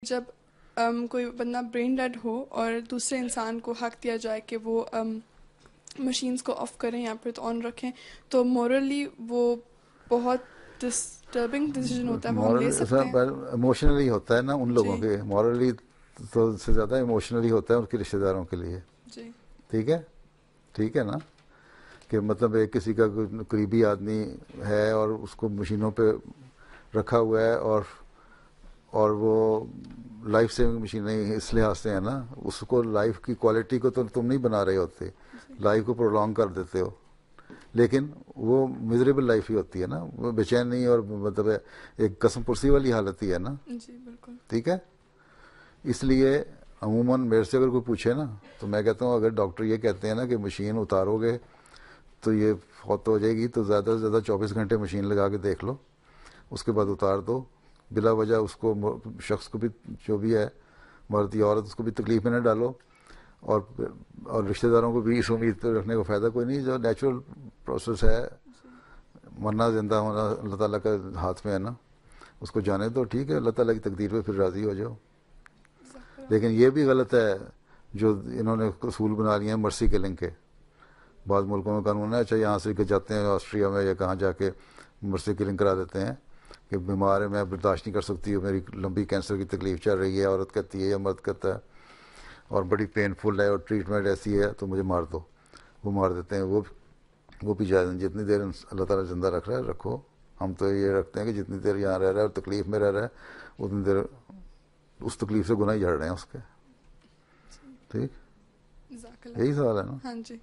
جب کوئی بندہ برین ڈیڈ ہو اور دوسرے انسان کو حق دیا جائے کہ وہ مشینز کو آف کریں یا پھر آن رکھیں، تو مورلی وہ بہت ڈسٹربنگ ڈیسیجن ہوتا ہے، وہ ہم لے سکتے ہیں؟ ایموشنلی ہوتا ہے نا ان لوگوں جی کے، مورلی تو سے زیادہ ایموشنلی ہوتا ہے ان کے رشتہ داروں کے لیے. جی ٹھیک ہے نا، کہ مطلب ایک کسی کا قریبی آدمی ہے اور اس کو مشینوں پہ رکھا ہوا ہے، اور وہ لائف سیونگ مشینیں اس لحاظ سے ہیں نا، اس کو لائف کی کوالٹی کو تو تم نہیں بنا رہے ہوتے، لائف کو پرولونگ کر دیتے ہو، لیکن وہ میزریبل لائف ہی ہوتی ہے نا، وہ بے چینی اور مطلب ایک قسم پرسی والی حالت ہی ہے نا. جی بالکل. ٹھیک ہے، اس لیے عموماً میرے سے اگر کوئی پوچھے نا تو میں کہتا ہوں اگر ڈاکٹر یہ کہتے ہیں نا کہ مشین اتارو گے تو یہ فوت ہو جائے گی، تو زیادہ سے زیادہ 24 گھنٹے مشین لگا کے دیکھ لو، اس کے بعد اتار دو. بلا وجہ اس کو شخص کو بھی جو بھی ہے مرد یا عورت اس کو بھی تکلیف میں نہ ڈالو، اور رشتہ داروں کو بھی اس امید پہ رکھنے کا فائدہ کوئی نہیں. جو نیچرل پروسیس ہے، مرنا زندہ ہونا اللہ تعالیٰ کا ہاتھ میں ہے نا، اس کو جانے دو. ٹھیک ہے، اللہ تعالیٰ کی تقدیر پہ پھر راضی ہو جاؤ. لیکن یہ بھی غلط ہے جو انہوں نے اصول بنا لیے ہیں مرسی کلنگ کے. بعض ملکوں میں قانون ہے، اچھا یہاں سے کہ جاتے ہیں آسٹریا میں یا کہاں جا کے مرسی کلنگ کرا دیتے ہیں کہ بیمار ہے، میں برداشت نہیں کر سکتی ہوں، میری لمبی کینسر کی تکلیف چل رہی ہے، عورت کہتی ہے یا مرد کہتا ہے، اور بڑی پینفل ہے اور ٹریٹمنٹ ایسی ہے تو مجھے مار دو. وہ مار دیتے ہیں. وہ بھی جائز. جتنی دیر اللہ تعالیٰ زندہ رکھ رہا ہے رکھو. ہم تو یہ رکھتے ہیں کہ جتنی دیر یہاں رہ رہا ہے اور تکلیف میں رہ رہا ہے اتنی دیر اس تکلیف سے گناہ ہی جھڑ رہے ہیں اس کے. ٹھیک، جزاک اللہ. یہی سوال ہے نا. ہاں جی.